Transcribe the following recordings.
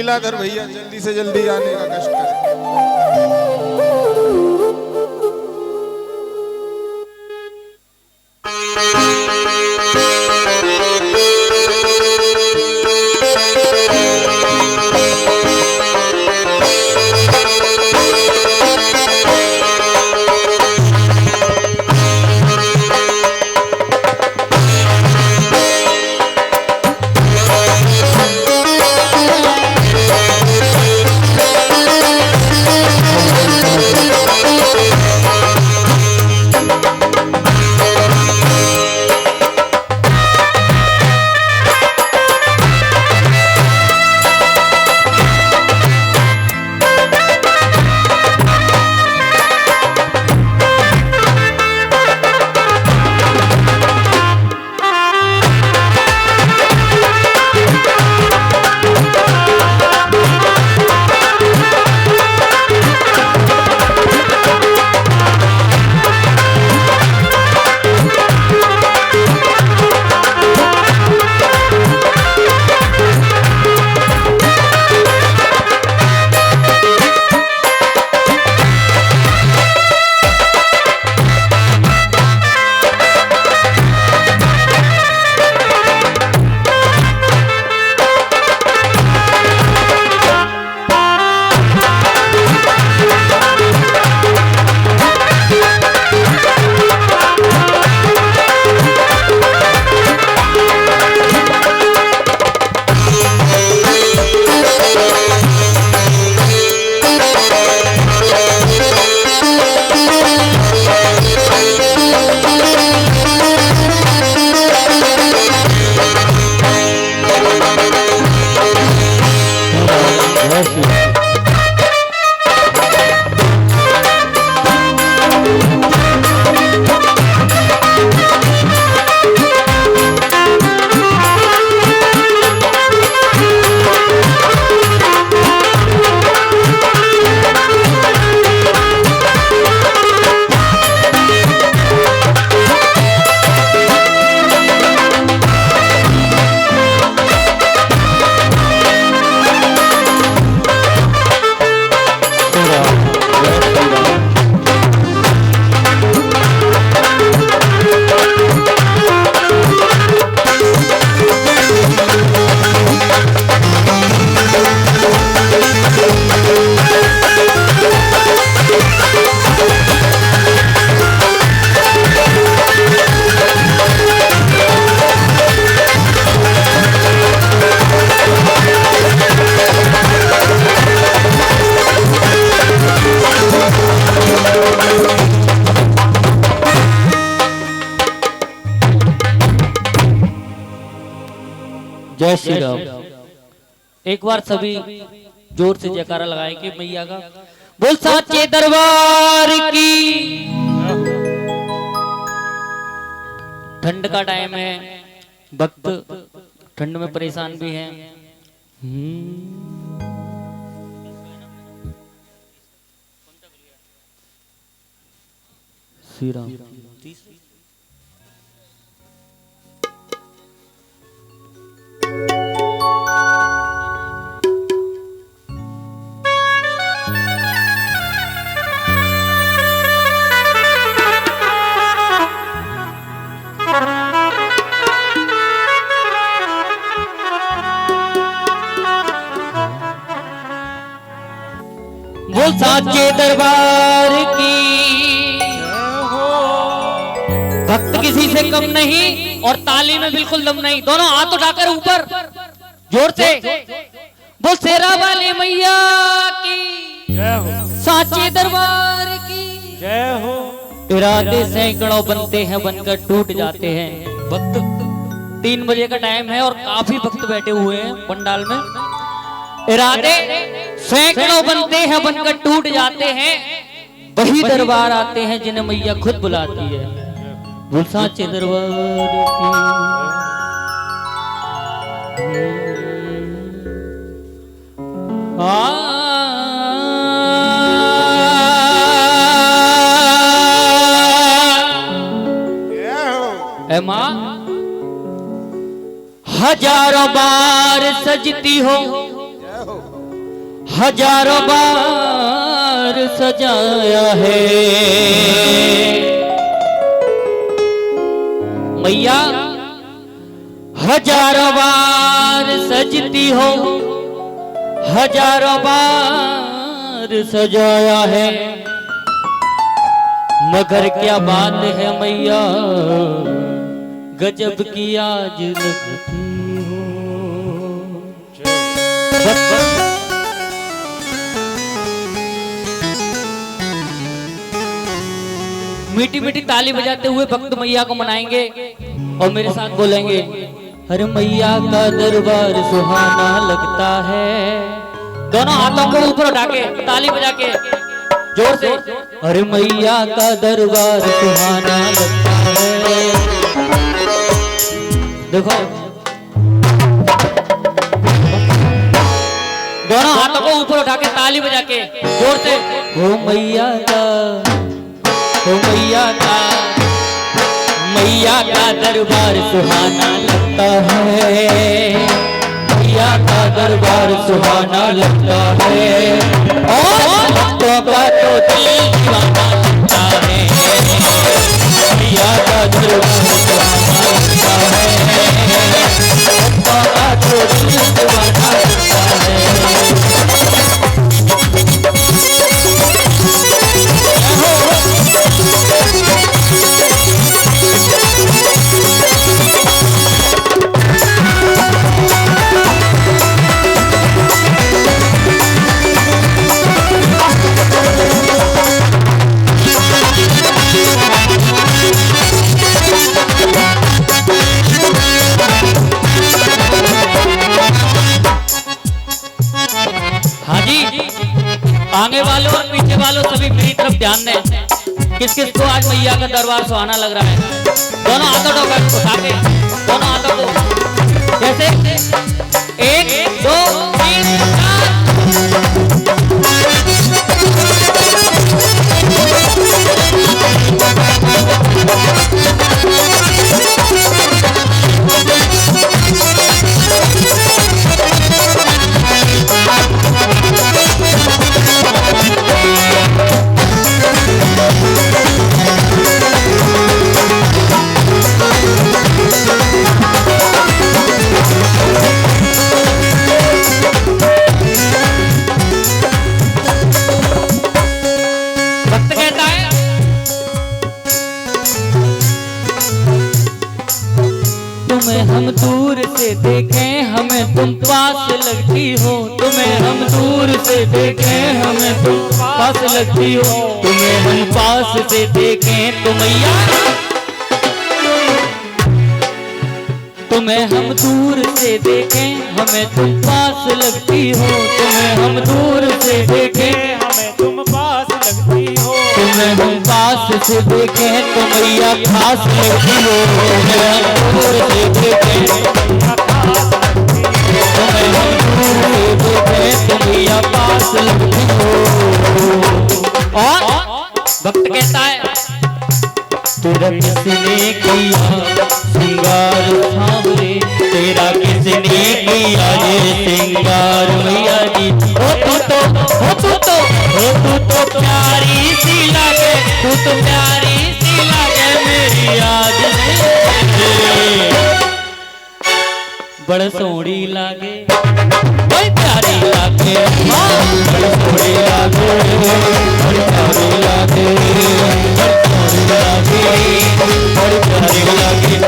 लीलाधर भैया जल्दी से जल्दी आने का कष्ट करें। जय श्री राम। एक बार सभी जोर से जयकारा लगाएं कि मैया का बोल साचे दरबार की। ठंड का टाइम है, भक्त ठंड में परेशान भी हैं। श्री राम। बोल साचे दरबार की। भक्त किसी से कम नहीं और ताली में बिल्कुल दम नहीं। दोनों हाथ उठाकर ऊपर जोर से बोल शेरा वाले मैया की जय हो, साचे दरबार की जय हो। इरादे सैकड़ों बनते हैं, बनकर टूट जाते हैं। भक्त 3 बजे का टाइम है और काफी भक्त बैठे हुए हैं पंडाल में। इरादे सैकड़ों बनते हैं, बनकर टूट जाते हैं। वही दरबार आते हैं जिन्हें मैया खुद बुलाती है। बोल साचे दरबार की। माँ हजारों बार सजती हो, हजारों बार सजाया है मैया, हजारों बार सजती हो, हजारों बार सजाया है, मगर क्या बात है मैया गजब की आज लगती हो। मीठी मीठी ताली बजाते हुए भक्त मैया को मनाएंगे और मेरे साथ बोलेंगे, अरे मैया का दरबार सुहाना लगता है। दोनों हाथों को ऊपर उठा के ताली बजा के जोर से, अरे मैया का दरबार सुहाना लगता है। देखो दोनों हाथों को ऊपर उठा के ताली बजा के जोर से, ओ मैया का, ओ मैया का दरबार सुहाना लगता है, मैया का दरबार सुहाना लगता है, और भक्तों का तो दिल दीवाना लगता है, मैया का दरबार सुहाना लगता है, भक्तों का तो दिल दीवाना लगता है। आगे वालों और पीछे वालों सभी मेरी तरफ ध्यान दें। किस किस को आज मैया का दरबार सुहाना लग रहा है? दोनों हाथों को उठा के, दोनों हाथों को जैसे 1 2 3 हम दूर से देखें हमें तुम पास लगती हो, तुम्हें हम दूर से देखें हमें तुम पास लगती हो, तुम्हें हम पास से देखें तो मैया, तुम्हें हम दूर से देखें हमें तुम पास लगती हो, तुम्हें हम दूर से देखें हमें तुम पास लगती हो, तुम्हें हम पास से देखें तो मैया खास लगती हो, तुम्हें हम दूर से देखें, तुम्हें हम दूर से देखें तो मैया पास लगती हो। और भक्त कहता है, तेरा किसने किया सिंगार सांवरे, तेरा किसने किया ये सिंगार मैया जी, तू तो प्यारी सी लगे, तू तो प्यारी सी लगे मेरी आज बड़ सोहनी लागे, बड़ी प्यारी लागे, बड़ी सोहनी लागे, बड़ी प्यारी लागे, बड़ी सोहनी लागे, बड़ी प्यारी लागे।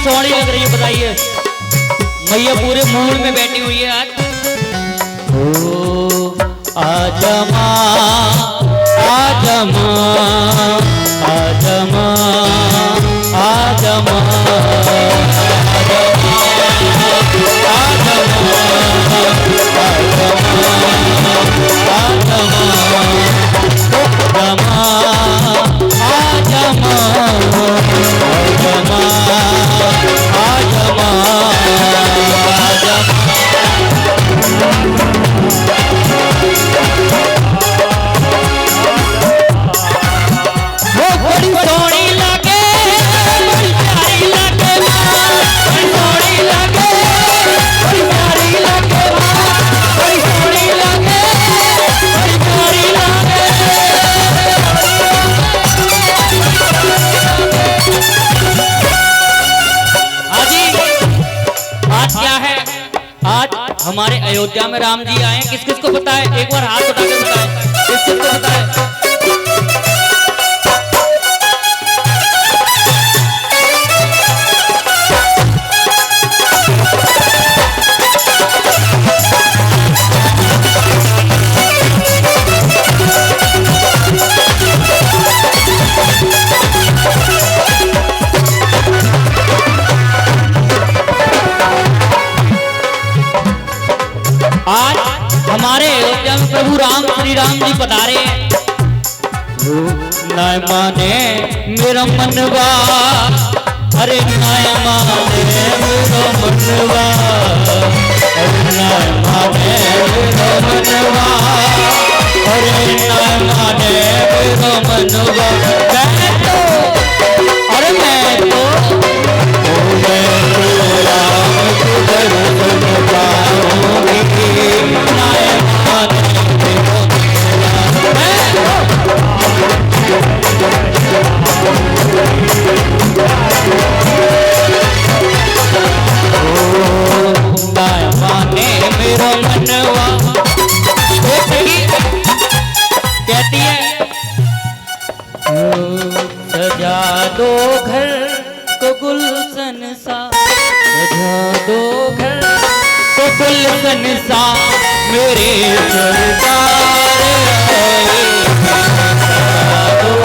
सोहनी लग रही है बताइए, मैया पूरे मूड में बैठी हुई है आज। ओ आजा माँ, आजा माँ, आजमा आजमा हमारे अयोध्या में राम जी आए। किस किस को पता है? एक बार हाथ उठा के बताएं, किस किस को पता है? आज हमारे अयोध्या में प्रभु राम श्री राम जी पधारे हैं। न माने मेरा मनवा, अरे न माने मेरा मनवा, अरे न माने मेरा मनवा, अरे न माने मेरा मनवा। मैं तो राम को दर्शन पाऊंगी। मेरा मनवा कहती है सजा दो घर को गुलशन सा, सजा दो घर को गुलशन सा, मेरे सरदार आए। सजा दो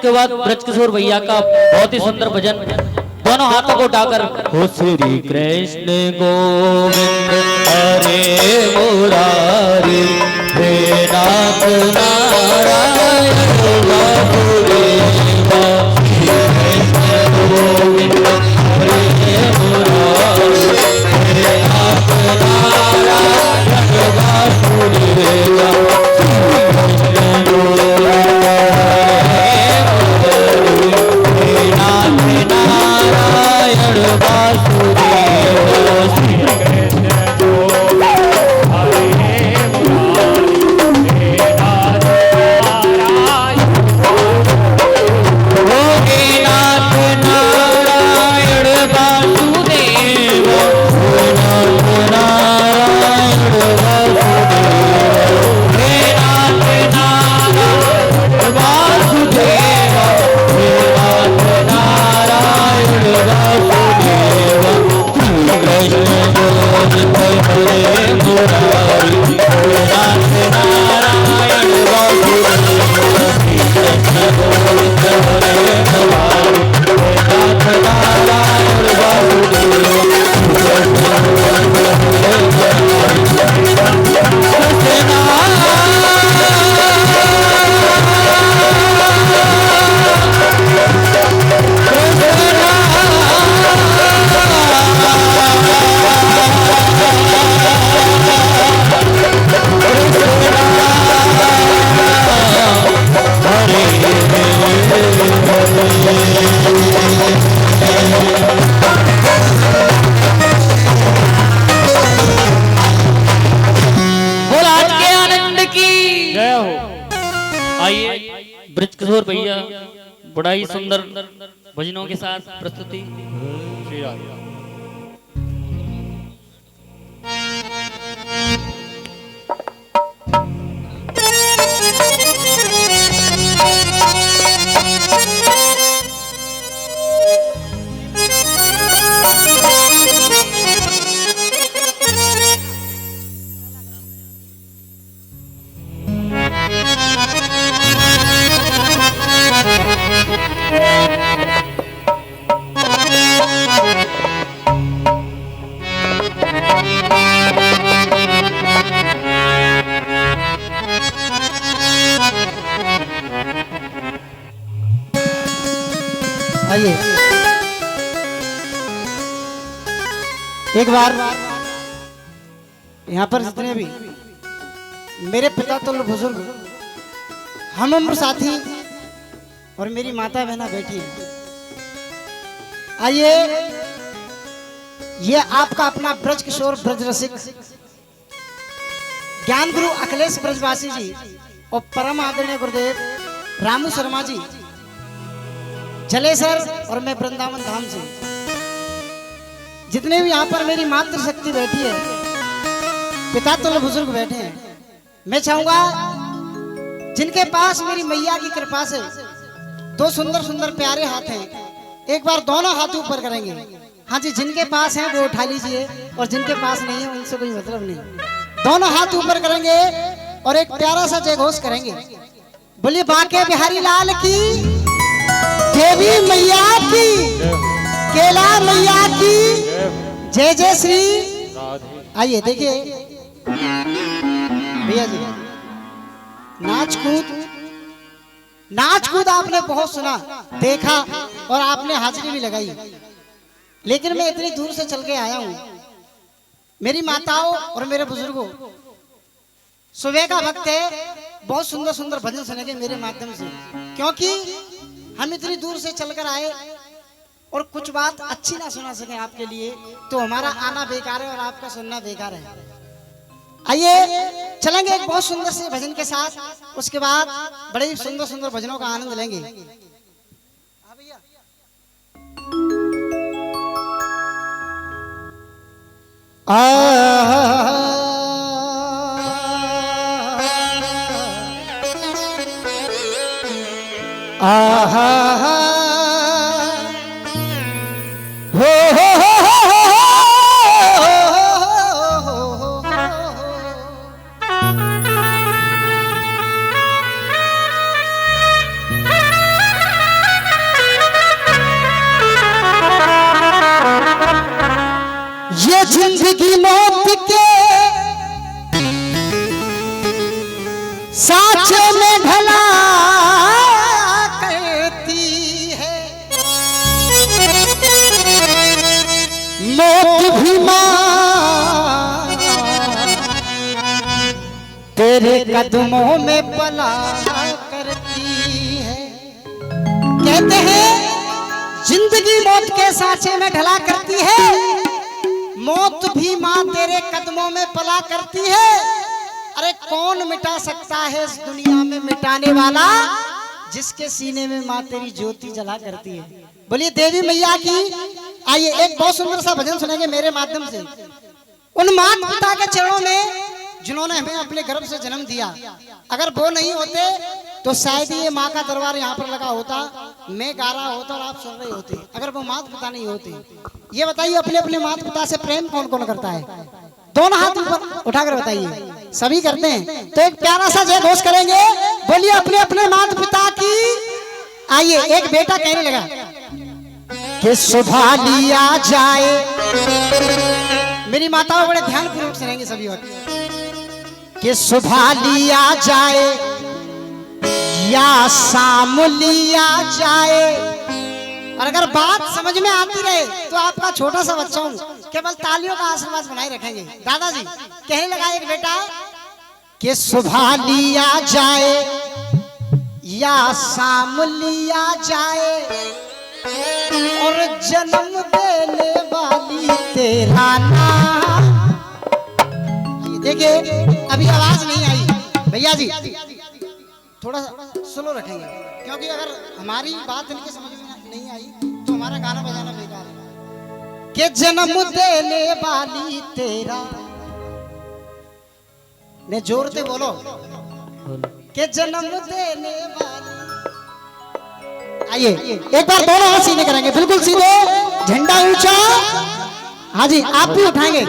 उसके बाद ब्रजकिशोर भैया का बहुत ही सुंदर भजन, दोनों हाथों को उठाकर। हो श्री कृष्ण गोविंद हरे मुरारी, हे नाथ नारायण वासुदेवा, श्री कृष्ण गोविंद हरे मुरारी, हे नाथ नारायण वासुदेवा, ब्रजकिशोर भैया बड़ा ही सुंदर भजनों के साथ प्रस्तुति। आइए एक बार यहाँ पर जितने भी मेरे पिता तुल्य बुजुर्ग, हम उम्र साथी और मेरी माता बहना बैठी है, आइए ये आपका अपना ब्रजकिशोर ब्रज रसिक ज्ञान गुरु अखिलेश ब्रजवासी जी और परम आदरणीय गुरुदेव रामू शर्मा जी जलेसर और मैं वृंदावन धाम से, जितने भी यहाँ पर मेरी मातृ शक्ति बैठी है, पिता तुल्य बुजुर्ग बैठे हैं, मैं चाहूंगा जिनके पास मेरी मैया की कृपा से दो सुंदर सुंदर प्यारे हाथ हैं, एक बार दोनों हाथ ऊपर करेंगे। हाँ जी, जिनके पास हैं वो उठा लीजिए और जिनके पास नहीं है उनसे कोई मतलब नहीं। दोनों हाथ ऊपर करेंगे और एक प्यारा सा जय घोष करेंगे। बोलिए बांके बिहारी लाल की, देवी मैया की, केला मैया की जय जय श्री। आइए देखिए भैया जी, नाच कूद आपने बहुत सुना देखा और आपने हाजिरी भी लगाई, लेकिन मैं इतनी दूर से चल के आया हूं। मेरी माताओं और मेरे बुजुर्गों, सुबह का वक्त है, बहुत सुंदर सुंदर भजन सुनेंगे मेरे माध्यम से, क्योंकि हम इतनी दूर से चलकर आए और कुछ बात अच्छी ना सुना सके आपके लिए तो हमारा आना बेकार है और आपका सुनना बेकार है। आइए चलेंगे एक बहुत सुंदर से भजन के साथ, उसके बाद बड़े ही सुंदर सुंदर भजनों का आनंद लेंगे। जिंदगी मौत के साँचे में ढला करती है, मौत भी मां तेरे कदमों में पला करती है। कहते हैं जिंदगी मौत के साँचे में ढला करती है, मौत भी माँ तेरे कदमों में पला करती है। अरे कौन मिटा सकता है इस दुनिया में मिटाने वाला, जिसके सीने में माँ तेरी ज्योति जला करती है। बोलिए देवी मैया की। आइए एक बहुत सुंदर सा भजन सुनेंगे मेरे माध्यम से उन माता पिता के चरणों में जिन्होंने हमें अपने गर्भ से जन्म दिया। अगर वो नहीं होते तो शायद ये माँ का दरबार यहाँ पर लगा होता, मैं गा रहा होता और आप सुन रहे होते। अगर वो माता पिता नहीं होते, ये बताइए अपने अपने माता पिता से प्रेम कौन कौन करता है? दोनों हाथ ऊपर उठाकर बताइए। सभी करते हैं। तो एक प्यारा सा जय घोष करेंगे, बोलिए अपने अपने माता पिता की। आइए एक बेटा कहने लगा कि सुबह लिया जाए, मेरी माताओं बड़े ध्यान पूर्वक सुनेंगे सभी वक्त, कि सुबह लिया जाए या शाम लिया जाए। और अगर बात समझ में आती रहे तो आपका छोटा सा बच्चा हूं, केवल तालियों का आशीर्वाद बनाए रखेंगे। दादाजी कहने लगा एक बेटा कि सुबह लिया जाए या शाम लिया जाए, और जन्म देने वाली तेरा नाम। देखिए अभी आवाज नहीं आई भैया जी, थोड़ा स्लो रखेंगे, क्योंकि अगर हमारी बात इनके समझ में नहीं आई तो हमारा गाना बजाना बेकार है। कि जन्म देने वाली तेरा, ने जोर से बोलो, कि जन्म देने वाली। आइए एक बार दोनों हाथ सीधे करेंगे, बिल्कुल सीधे, झंडा ऊंचा। हाँ जी आप भी उठाएंगे,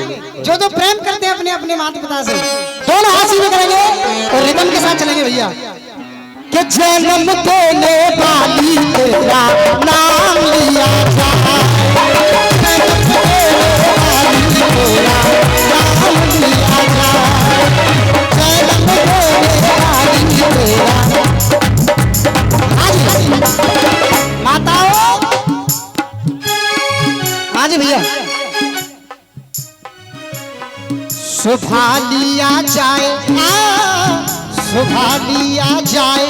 जो जो प्रेम करते हैं अपने अपने माता पिता से, दोनों हाथ सीधे करेंगे और रिदम के साथ चलेंगे भैया। कि जन्म देने वाली तेरा नाम लिया जाए, जन्म देने वाली तेरा नाम लिया जाए, जन्म देने वाली तेरा। हाँ जी माताओं, हाँ जी भैया। सुबह लिया जाए, सुबह लिया जाए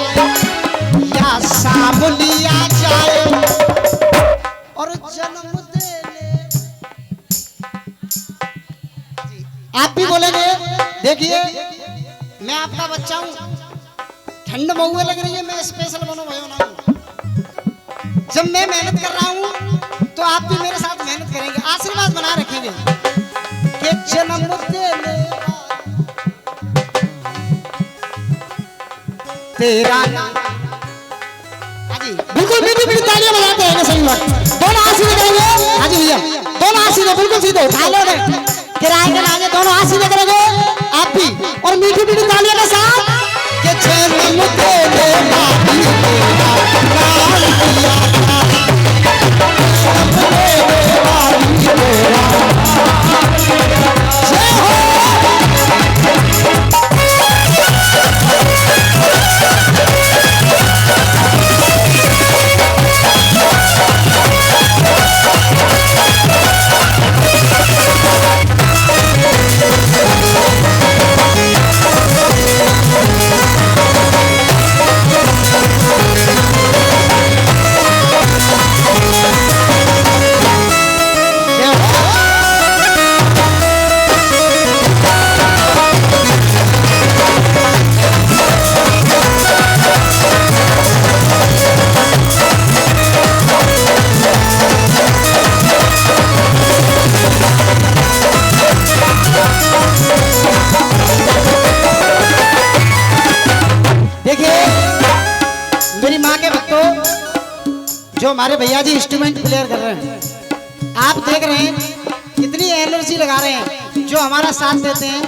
या शाम लिया जाए, और जन्म देने। आप भी बोलेंगे, देखिए मैं आपका बच्चा हूं, ठंड महुए लग रही है, मैं स्पेशल बनो भयो ना हूं। जब मैं मेहनत कर रहा हूं तो आप भी मेरे साथ मेहनत करेंगे, आशीर्वाद बना रखेंगे। कि जन्म देने तेरा नाम। हाजी बिल्कुल बिल्कुल तालियां बजाते हैं सही वक्त, दोनों हाथ सीधे करेंगे। हाजी भैया दोनों हाथ सीधे, बिल्कुल सीधे, किराए के आगे दोनों हाथ सीधे करेंगे आप भी, और मीठी मीठी तालियों के साथ। कि जन्म देने वाली तेरा नाम लिया जाए, जन्म देने वाली तेरा नाम। जय हो। जो हमारे भैया जी इंस्ट्रूमेंट प्लेयर कर रहे हैं, आप देख रहे हैं कितनी एनर्जी लगा रहे हैं, जो हमारा साथ देते हैं।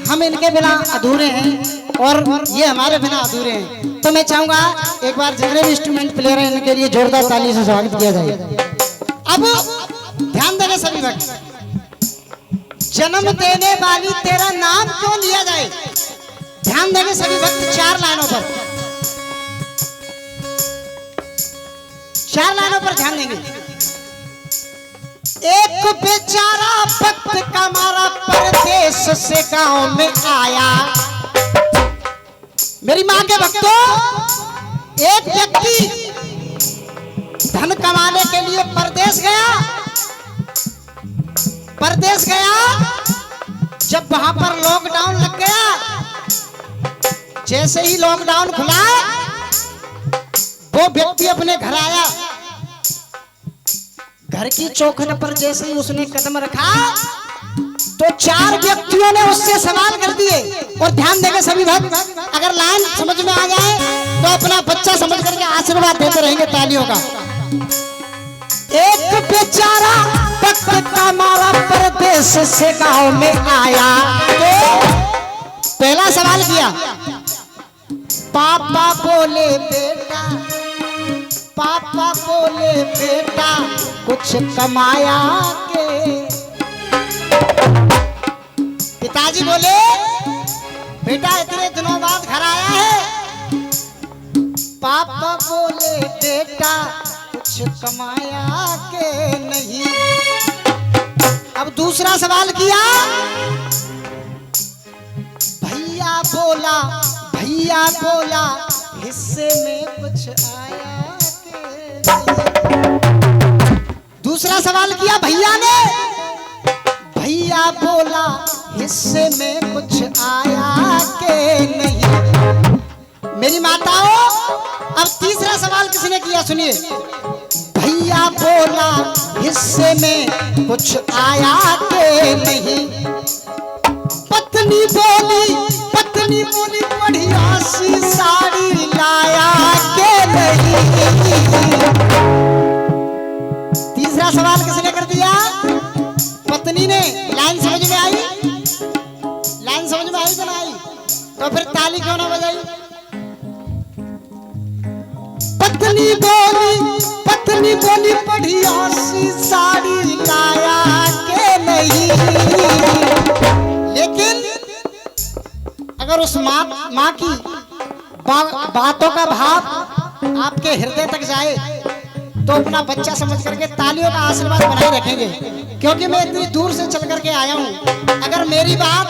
हम इनके बिना अधूरे हैं और ये हमारे बिना अधूरे हैं। तो मैं चाहूंगा एक बार जितने भी इंस्ट्रूमेंट प्लेयर हैं इनके लिए जोरदार ताली से स्वागत किया जाए। अब ध्यान देंगे सभी वक्त, जन्म देने वाली तेरा नाम क्यों लिया जाए। ध्यान देंगे सभी भक्त 4 लाइनों पर, 4 लाइनों पर ध्यान देंगे। एक बेचारा भक्त का मारा परदेश से गांव में आया। मेरी मां के भक्तों, एक व्यक्ति धन कमाने के लिए परदेश गया। जब वहां पर लॉकडाउन लग गया, जैसे ही लॉकडाउन खुला वो व्यक्ति अपने घर आया। घर की चौखट पर जैसे ही उसने कदम रखा तो 4 व्यक्तियों ने उससे सवाल कर दिए। और ध्यान देंगे सभी भक्त, अगर लाइन समझ में आ जाए तो अपना बच्चा समझ करके आशीर्वाद देते रहेंगे तालियों का। एक बेचारा भक्त का मारा परदेश से गांव में आया। तो पहला सवाल किया, पापा बोले बेटा कुछ कमाया के। पिताजी बोले, बेटा इतने दिनों बाद घर आया है। पापा बोले, बेटा कुछ कमाया के नहीं। अब दूसरा सवाल किया, भैया बोला हिस्से में कुछ आया के नहीं। दूसरा सवाल किया भैया ने, भैया बोला हिस्से में कुछ आया के नहीं। मेरी माताओं, अब तीसरा सवाल किसने किया सुनिए। भैया बोला हिस्से में कुछ आया के नहीं। पत्नी बोली बढ़िया सी साड़ी लाया के नहीं। तीसरा सवाल किसने कर दिया? पत्नी ने। लाइन समझ में आई तो ना आई? तो फिर ताली क्यों ना बजाई? पत्नी बोली बढ़िया सी साड़ी लाया के नहीं। लेकिन अगर उस माँ की बातों का भाव आपके हृदय तक जाए तो अपना बच्चा समझ करके तालियों का आशीर्वाद बनाए रखेंगे। क्योंकि मैं इतनी दूर से चल करके आया हूँ, अगर मेरी बात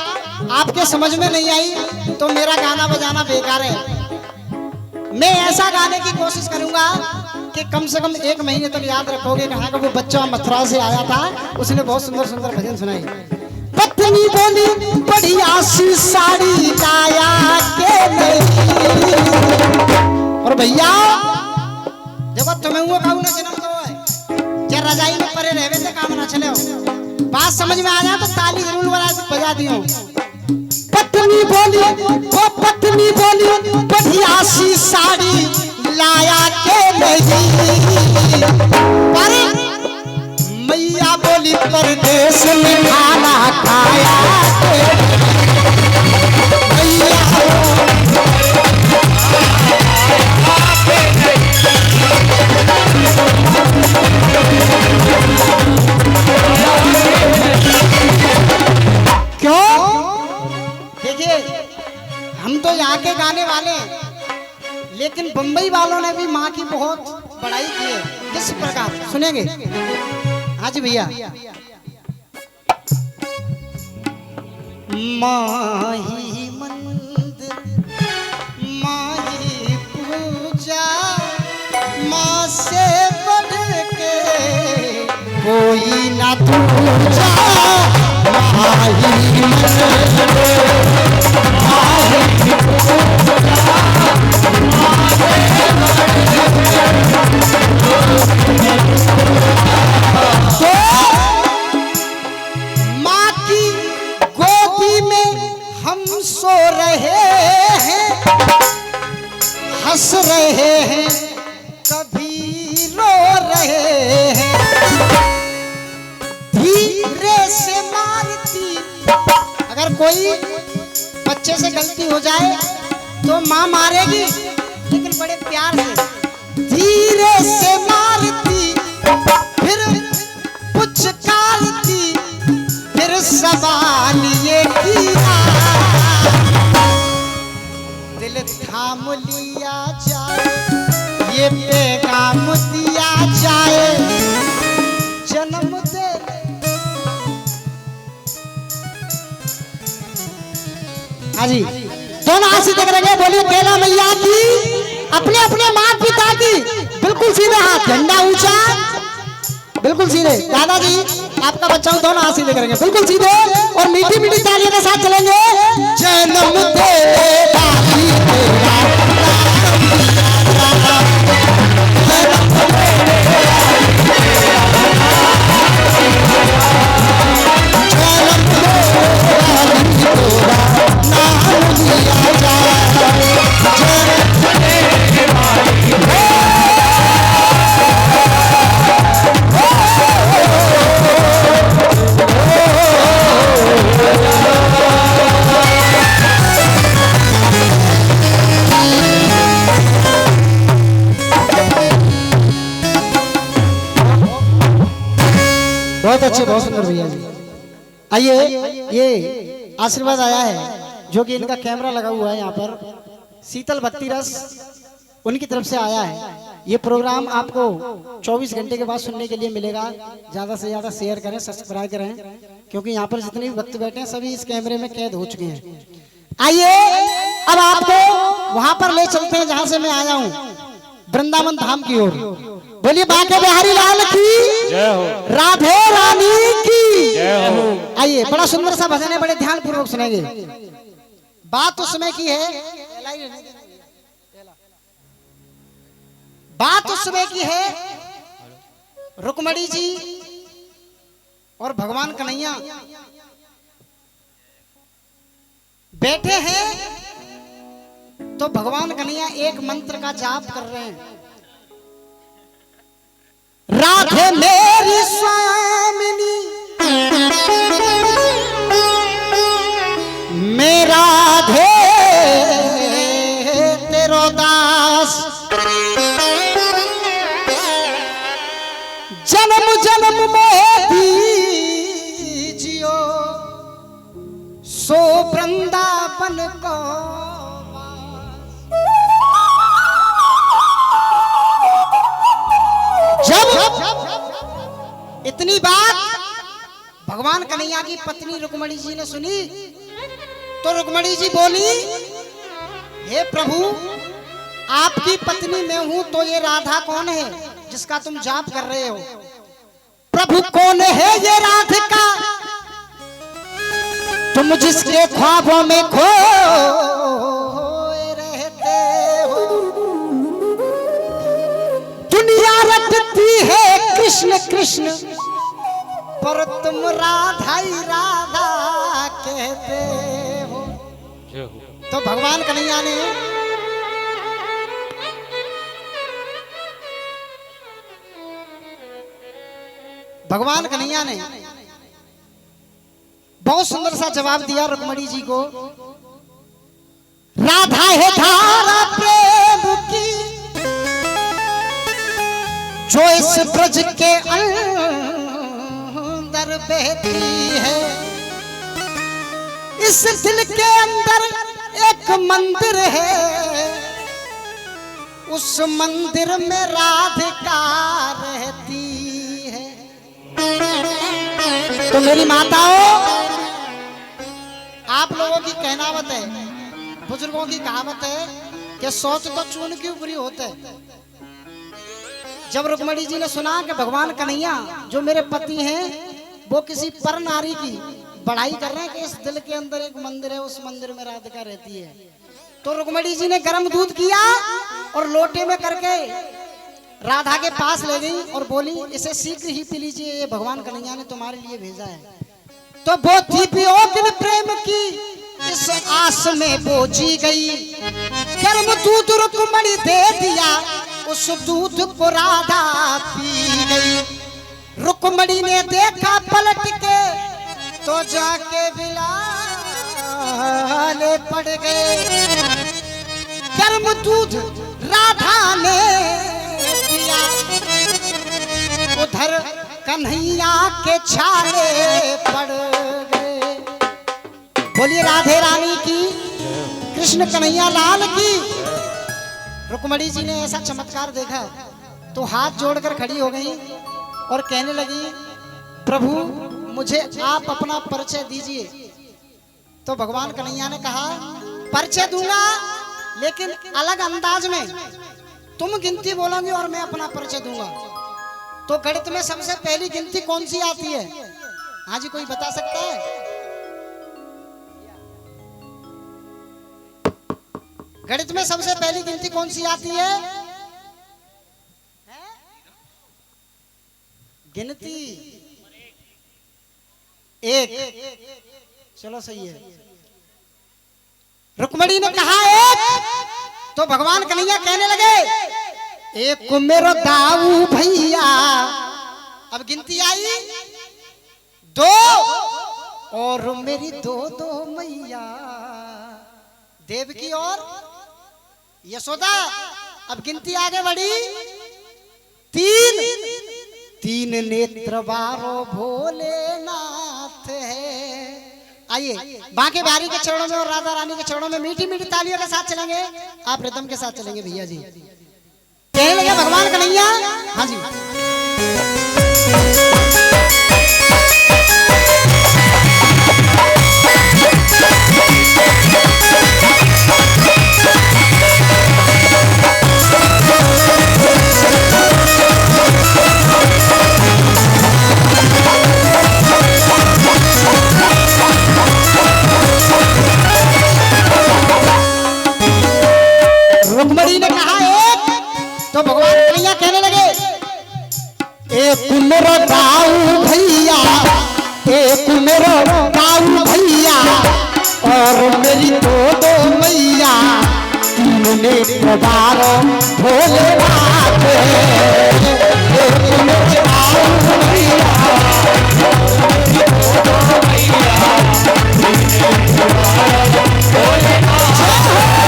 आपके समझ में नहीं आई तो मेरा गाना बजाना बेकार है। मैं ऐसा गाने की कोशिश करूंगा कि कम से कम 1 महीने तक याद रखोगे। कहाँ का वो बच्चा मथुरा से आया था, उसने बहुत सुंदर सुंदर भजन सुनाई। पत्नी बोली बढ़िया सी साड़ी लाया के नहीं। और भैया देखो, तुम्हें वो कहूँ ना जन्म दो है, जब रजाई में परे रहवे थे काम ना चले हो। बात समझ में आ जाए तो ताली जरूर बजा दियो। पत्नी बोली बढ़िया सी साड़ी लाया के नहीं। पर मैया बोली परदेश में खाना खाया के नहीं। क्यों? देखिए, हम तो यहाँ के गाने वाले हैं, लेकिन बंबई वालों ने भी माँ की बहुत बड़ाई की है। किस प्रकार सुनेंगे? हाँ जी भैया। माही मंदिर, माही पूजा, माँ से बढ़ के कोई ना दूजा। माही माँ की गोदी में हम सो रहे हैं, हंस रहे हैं, कभी रो रहे हैं। धीरे से मारती, अगर कोई बच्चे से गलती हो जाए तो माँ मारेगी, लेकिन बड़े प्यार से धीरे से मारती, फिर पुचकारती, फिर सवाल हाँ जी, दोनों हाथ सीधे करेंगे, बोलिए कैला मैया की, अपने अपने माता पिता की, बिल्कुल सीधे हाथ, झंडा ऊंचा, बिल्कुल सीधे। दादाजी आपका बच्चा हूं, दोनों हाथ सीधे करेंगे, बिल्कुल सीधे, और मीठी मीठी तालियों के साथ चलेंगे। जन्म तेरा ही तेरा बहुत अच्छे, बहुत सुंदर भैया जी। आइए, ये आशीर्वाद आया है जो कि इनका कैमरा लगा हुआ है यहाँ पर, शीतल भक्ति रस उनकी तरफ से आया है। ये प्रोग्राम आपको 24 घंटे के बाद सुनने के लिए मिलेगा। ज्यादा से ज्यादा शेयर करें, सब्सक्राइब करें, क्योंकि यहाँ पर जितने भी भक्त बैठे हैं सभी इस कैमरे में कैद हो चुके हैं। आइए अब आपको वहां पर ले चलते हैं जहां से मैं आया हूँ, वृंदावन धाम की ओर। बोलिए बांके बिहारी लाल की जय हो, राधे रानी की जय हो। आइए, बड़ा सुंदर सा भजन है, बड़े ध्यान पूर्वक सुनेंगे। बात उस समय की है, बात उस समय की है, रुक्मणी जी और भगवान कन्हैया बैठे हैं, तो भगवान कन्हैया एक मंत्र का जाप कर रहे हैं। राधे मेरी स्वामिनी मेरा राधे तेरो दास, जन्म जन्म में दीजियो सो वृंदावन को। जब इतनी बात भगवान कन्हैया की पत्नी रुक्मणी जी ने सुनी, तो रुक्मणी जी बोली, हे प्रभु, आपकी पत्नी मैं हूं, तो ये राधा कौन है जिसका तुम जाप कर रहे हो? प्रभु कौन है ये राधिका तुम जिसके ख्वाबों में खो रहते हो? दुनिया रटती है कृष्ण कृष्ण, पर तुम राधा ही राधा कहते हो। तो भगवान कन्हैया ने बहुत सुंदर सा जवाब दिया रुक्मणी जी को। राधा है धारा प्रेम की जो इस ब्रज के अंदर बहती है, इस दिल के अंदर एक मंदिर है, उस मंदिर में राधिका रहती है। तो मेरी माताओं, आप लोगों की कहनावत है, बुजुर्गों की कहावत है कि सोच तो चून की ऊपरी होते है। जब रुक्मणी जी ने सुना कि भगवान कन्हैया जो मेरे पति हैं वो किसी पर नारी की बढ़ाई कर रहे हैं कि इस दिल के अंदर एक मंदिर है, उस मंदिर में राधिका रहती है, तो रुक्मणी जी ने गर्म दूध किया और लोटे में करके राधा के पास ले गई और बोली, इसे शीघ्र ही पी लीजिए, ये भगवान कन्हैया ने तुम्हारे लिए भेजा है। तो वो थी पियोगिन प्रेम की इस आस में वो जी गई, गर्म दूध रुक्मणी दे दिया, उस दूध को राधा पी गई। रुक्मणी ने देखा पलट के तो जाके बिलाले पड़ गए, गर्म दूध राधा ने दिया, उधर कन्हैया के छाले पड़ गए। बोलिए राधे रानी की, कृष्ण कन्हैया लाल की। रुक्मणी जी ने ऐसा चमत्कार देखा तो हाथ जोड़कर खड़ी हो गई और कहने लगी, प्रभु मुझे आप अपना परिचय दीजिए। तो भगवान कन्हैया ने कहा परिचय दूंगा लेकिन अलग अंदाज में, तुम गिनती बोलोगे और मैं अपना परिचय दूंगा। तो गणित में सबसे पहली गिनती कौन सी आती है? हाँ जी, कोई बता सकता है? गणित में सबसे पहली गिनती कौन सी आती है? गिनती एक। चलो सही है। रुक्मणी ने कहा एक, तो भगवान कन्हैया कहने लगे एक मेरो दाऊ भैया। अब गिनती आई दो, और मेरी दो दो मैया देवकी और यशोदा। अब गिनती आगे बढ़ी तीन, तीन नेत्र बारो भोलेनाथ है। आइए बांके बिहारी के चरणों में और राधा रानी के चरणों में मीठी मीठी तालियों के साथ चलेंगे। आप रिदम के साथ चलेंगे भैया जी। कहने लगे भगवान कन्हैया, हाँ जी, रुक्मणी ने कहा एक, तो भगवान कन्हैया कहने लगे एक मेरो दाऊ भैया, एक मेरो दाऊ भैया, और मेरी दो दो मैया, तीन नेत्र बारो भोलेनाथ है। एक मेरो दाऊ भैया, मेरी दो दो मैया, तीन नेत्र बारो भोलेनाथ है।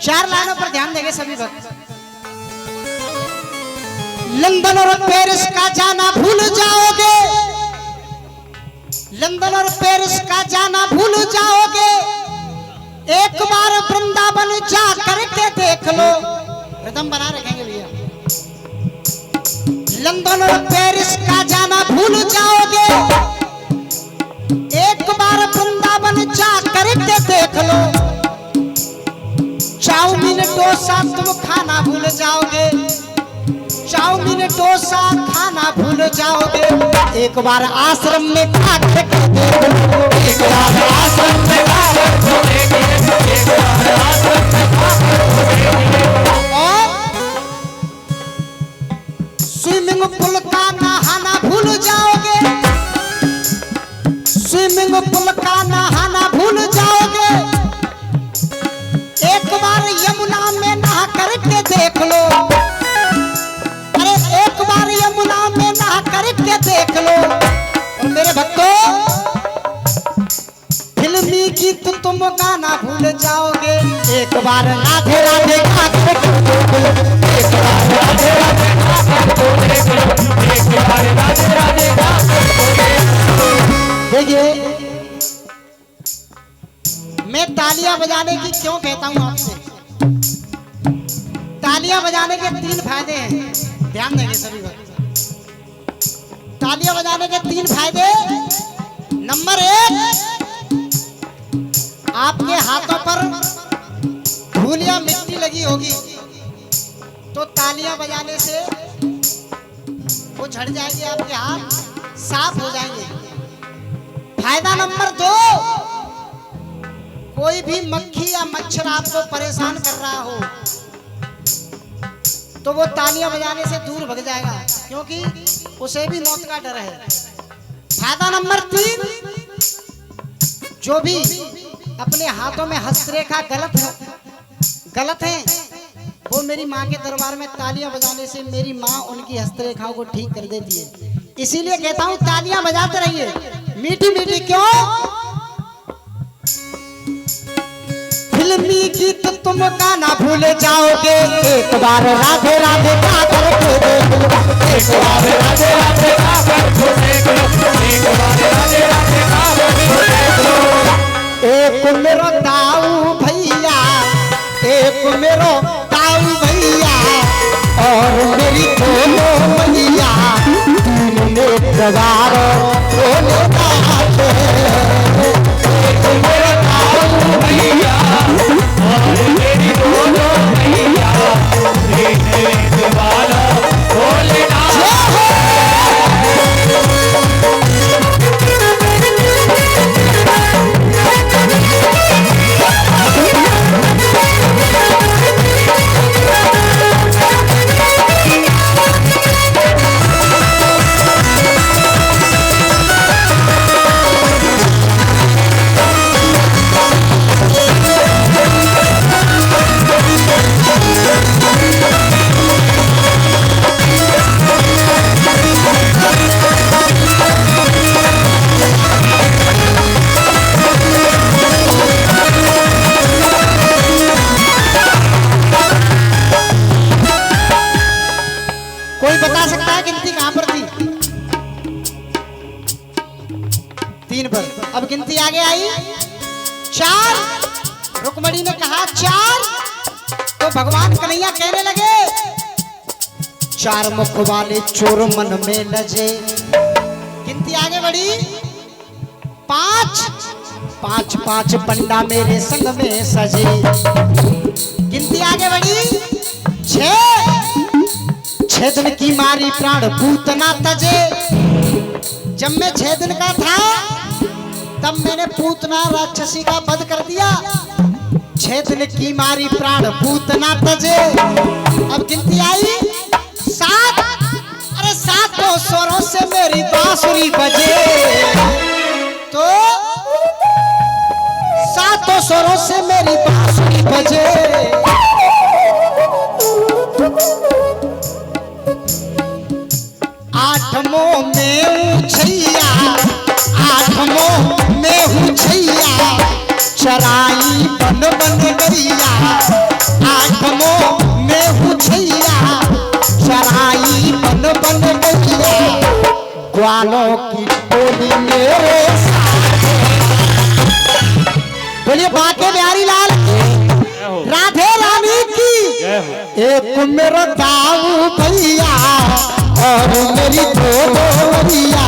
चार लाइनों पर ध्यान देंगे सभी वक्त। लंदन और पेरिस का जाना भूल जाओगे, लंदन और पेरिस का जाना भूल जाओगे, एक बार वृंदावन जा करके देख लो। रिदम बना रखेंगे भैया। लंदन और पेरिस का जाना भूल जाओगे, एक बार वृंदावन जा करके देख लो। चाउमीन डोसा तुम खाना भूल जाओगे, चाउमीन डोसा खाना भूल जाओगे। एक बार आश्रम में खा के देख लो, एक बार आश्रम में खा के, एक बार आश्रम में खा के। और स्विमिंग पूल का नहाना भूल जाओगे, स्विमिंग पूल का नहाना भूल जाओगे। एक बार यमुना में नहा करके देख लो, अरे एक बार यमुना में नहा करके देख लो। और मेरे भक्तों, फिल्मी गीत तुम गाना भूल जाओगे। एक बार राधे राधे गा करके देख लो, एक बार राधे राधे गा करके देख लो, एक बार राधे राधे गा करके देख लो। देखिए, मैं तालियां बजाने की क्यों कहता हूं आपसे? तालियां बजाने के तीन फायदे हैं, ध्यान देंगे सभी लोग। तालियां बजाने के तीन फायदे। नंबर एक, आपके हाथों पर धूल या मिट्टी लगी होगी तो तालियां बजाने से वो झड़ जाएगी, आपके हाथ साफ हो जाएंगे। फायदा नंबर दो, कोई भी मक्खी या मच्छर आपको परेशान कर रहा हो तो वो तालियां बजाने से दूर भाग जाएगा, क्योंकि उसे भी मौत का डर है। फायदा नंबर तीन, जो भी अपने हाथों में हस्तरेखा गलत है वो मेरी माँ के दरबार में तालियां बजाने से मेरी माँ उनकी हस्तरेखाओं को ठीक कर देती है। इसीलिए कहता हूँ तालियां बजाते रहिए मीठी मीठी। क्यों? फिल्मी गीत तुम गाना भूल जाओगे, एक बार राधे राधे गा करके देख लो, एक बार राधे राधे गा करके देख लो, एक बार राधे राधे गा करके देख लो। एक मेरो दाऊ भैया, एक मेरो दाऊ भैया, और मेरी दोनों मैया, तीन नेत्र वालों बोले नाचे। एक मेरो दाऊ भैया और मेरी दोनों मैया, तीन नेत्र वालों बोले नाचे। कोई बता सकता है गिनती कहां पर थी? 3 पर। अब गिनती आगे आई 4। रुक्मणी ने कहा 4, तो भगवान कन्हैया कहने लगे 4 मुख वाले चोर मन में लजे। गिनती आगे बढ़ी 5, 5 5 पंडा मेरे संग में सजे। गिनती आगे बढ़ी 6, 6 दिन की मारी प्राण पूतना तजे। जब मैं 6 दिन का था तब मैंने पूतना राक्षसी का वध कर दिया। 6 दिन की मारी प्राण पूतना तजे। अब गिनती आई 7, अरे 7 स्वरों से मेरी बांसुरी बजे, तो 7 स्वरों से मेरी बांसुरी बजे। 8 में ऊंचैया, 8 में ऊंचैया, चराई बन बन गैया। 8 में ऊंचैया, चराई बन बन गैया। ग्वालों की टोली मेरे साथ। बोलिए बाके बिहारी लाल राधे रानी की। एक मेरा दाऊ भैया और मेरी दोनों मैया,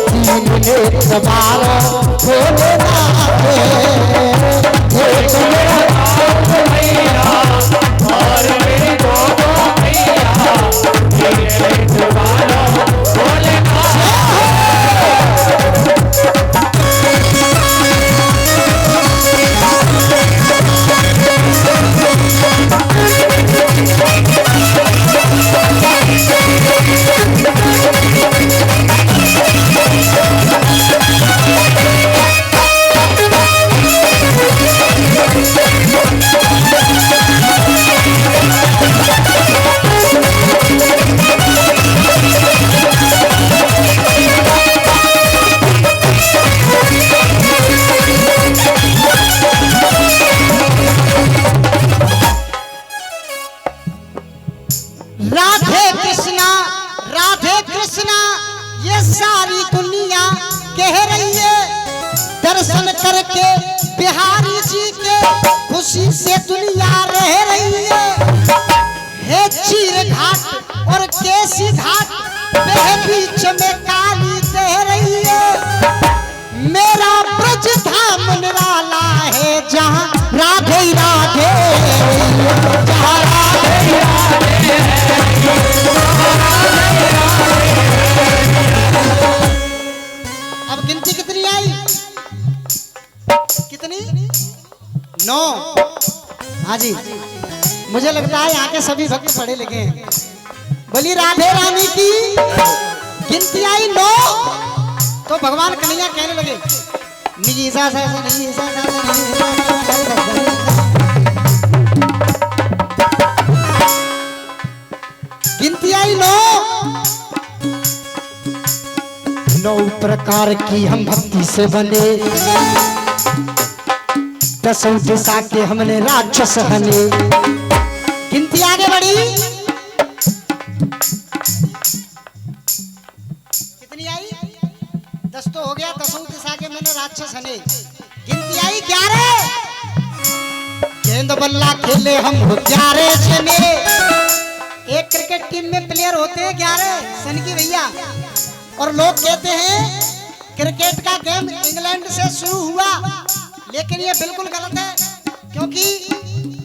तीन नेत्र वालों बोले नाचे। एक मेरा दाऊ भैया और मेरी दोनों मैया, तीन नेत्र वालों बोले नाचे। राधे कृष्णा ये सारी दुनिया कह रही है। दर्शन करके बिहारी जी के खुशी से दुनिया रह रही है। चीर घाट और केसी घाट वह बीच में काली दह रही है। मेरा ब्रज धाम निराला है जहाँ राधे राधे, जहाँ राधे राधे। अब गिनती कितनी आई? कितनी? 9। हाँ जी, मुझे लगता है यहाँ के सभी भक्त पढ़े लिखे हैं। बोली राधे रानी की। गिनती आई 9, तो भगवान कन्हैया कहने लगे निजी सा सा नहीं सा सा नहीं। गिनती आई 9 प्रकार की हम भक्ति से बने। दसों दिशा के हमने राक्षस हने। गिनती आगे बढ़ी, कितनी आई? 10 तो हो गया। दसों दिशा के मैंने राक्षस हने। गिनती आई 11। गेंद बल्ला खेले हम 11 जने। एक क्रिकेट टीम में प्लेयर होते हैं 11 सन की भैया। और लोग कहते हैं क्रिकेट का गेम इंग्लैंड से शुरू हुआ, लेकिन ये बिल्कुल गलत है, क्योंकि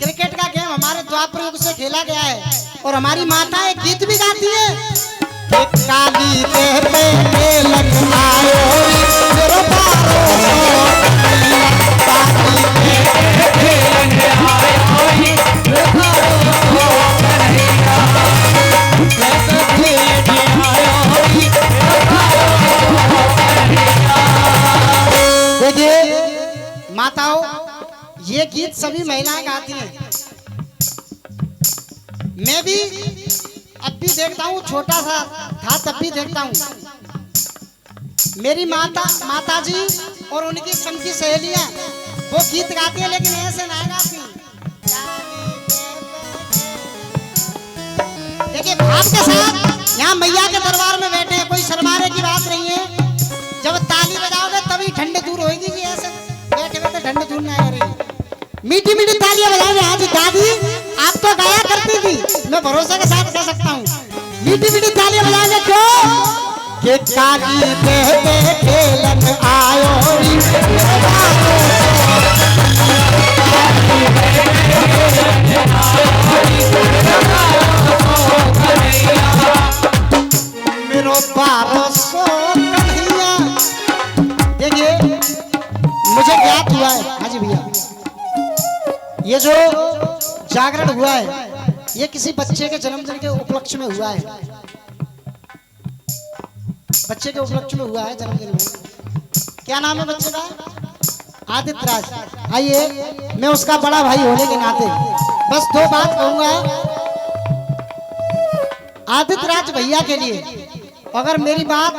क्रिकेट का गेम हमारे द्वापर युग से खेला गया है। और हमारी माताएं गीत भी गाती है। काली देह पे खेलन आयो मेरो पारो, काली देह पे खेलन आयो मेरो पारो कन्हैया, कैसे खेलन आयो मेरो पारो कन्हैया। देखिए माताओं, ये गीत सभी महिलाएं गाती हैं। मैं भी अब भी देखता हूँ, छोटा सा था तब भी देखता हूँ। मेरी माताजी और उनकी संग की सहेलियां वो गीत गाती है, लेकिन ऐसे नहीं गाती। देखिए भाव के साथ यहाँ मैया के दरबार में बैठे हैं, कोई शर्माने की बात नहीं है। जब ताली बजाओगे तभी ठंड दूर होगी जी, ऐसे बैठे बैठे ठंड दूर नहीं हो रही। मीठी मीठी तालियां बजाओगे। हाँ जी दादी, आप तो गाया करती थी, मैं भरोसे के साथ कह सकता हूँ। मीठी मीठी तालियां बजाओगे क्यों? कि काली देह पे खेलन आयो री मेरो पारो सो कन्हैया। देखिए मुझे ज्ञात हुआ है, हाँ जी भैया, ये जो जागरण हुआ है ये किसी बच्चे के जन्मदिन के उपलक्ष्य में हुआ है। बच्चे के उपलक्ष्य में हुआ है जन्मदिन में। क्या नाम है बच्चे का? आदित्य राज। आइए, मैं उसका बड़ा भाई होने के नाते बस 2 बात कहूंगा आदित्य राज भैया के लिए। अगर मेरी बात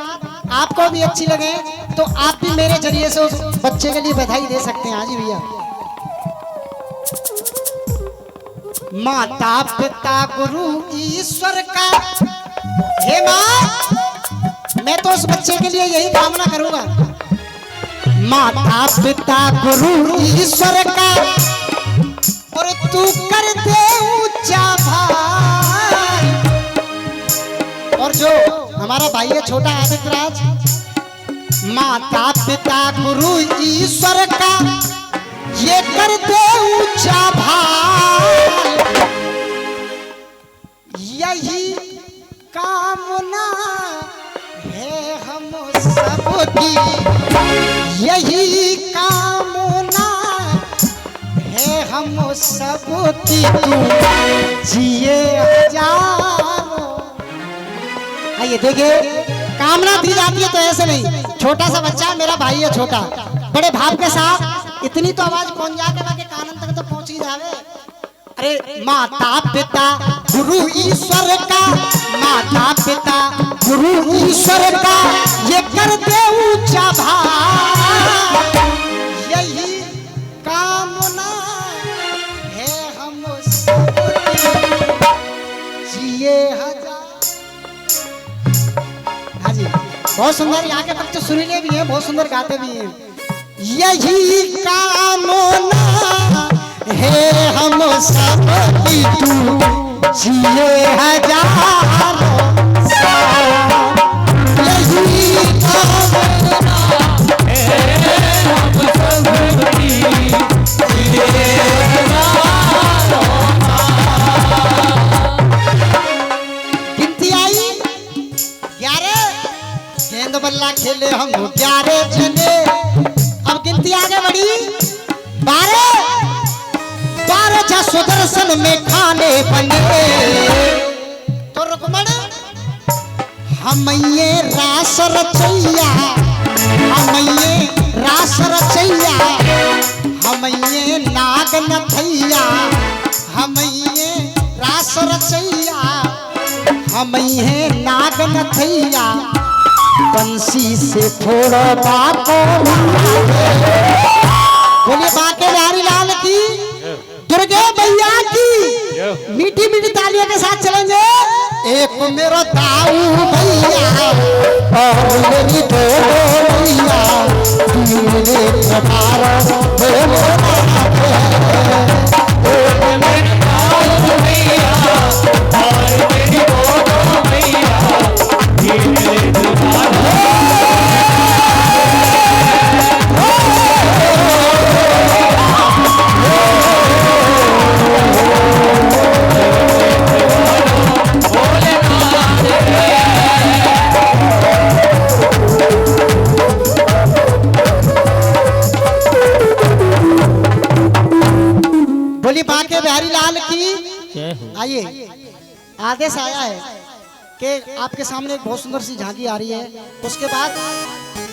आपको भी अच्छी लगे तो आप भी मेरे जरिए से उस बच्चे के लिए बधाई दे सकते हैं। हाँ जी भैया। माता पिता गुरु ईश्वर का, हे माँ, मैं तो उस बच्चे के लिए यही कामना करूंगा। माता पिता गुरु ईश्वर का, और तू कर दे ऊंचा भाई। और जो हमारा भाई है छोटा आदित्य राज, माता पिता गुरु ईश्वर का ये कर दे ऊंचा भाई। यही कामना है हम सबकी, यही कामना है हम सबकी, तू जिए हजारों। आइए देखिए, कामना दी जाती है तो ऐसे नहीं। छोटा सा बच्चा, मेरा भाई है छोटा, बड़े भाव के साथ इतनी तो आवाज कौन जाके बाकी कानन तक तो पहुंच ही जावे। अरे माता पिता गुरु ईश्वर का, माता पिता गुरु ईश्वर का ये कर दे ऊंचा भाई। यही कामना है हम सबकी, जिए हजार। हाँ जी, बहुत सुंदर। यहाँ के बच्चे सुरीले भी हैं, बहुत सुंदर गाते भी हैं। यही कामना है हम सबकी, तू जिए हजारों साल। यही कामना है हम सबकी, जिए हजारों साल। गिनती आई 11। गेंद बल्ला खेले हम 11 जने। अब गिनती आगे बढ़ी 12। 12 सुदर्शन में खाने बने, तो रुकमण हम ये रास रचैया, हम ये रास रचैया, हम ये नाग नथैया, हम ये रास रचैया, हम ये नाग नथैया। बंसी से फोड़ो बाको, बोलिए बाके बिहारी लाल। के भैया की मीठी मीठी तालियों के साथ चलेंगे। एक मेरो ताऊ भैया और मेरी दो भैया मेरे प्रभार बोली बांके बिहारी लाल की। आइए, आदेश आया है कि आपके सामने एक बहुत सुंदर सी झांकी आ रही है। उसके बाद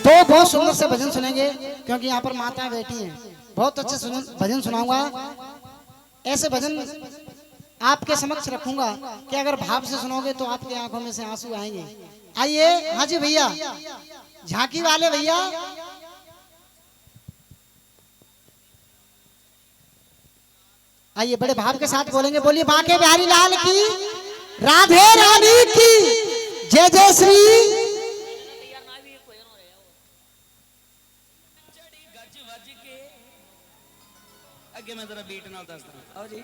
दो बहुत सुंदर से भजन सुनेंगे, क्योंकि यहाँ पर माताएं बैठी हैं। बहुत अच्छे भजन सुनाऊंगा। ऐसे भजन आपके समक्ष रखूंगा कि अगर भाव से सुनोगे तो आपकी आंखों में से आंसू आएंगे। आइए, हाँ जी भैया, झांकी वाले भैया, आइए बड़े भाव के साथ बोलेंगे। बोलिए बांके बिहारी लाल की, राधे रानी की जय जय श्री। अगे मैं जरा बीट ना दस दूं। आओ जी।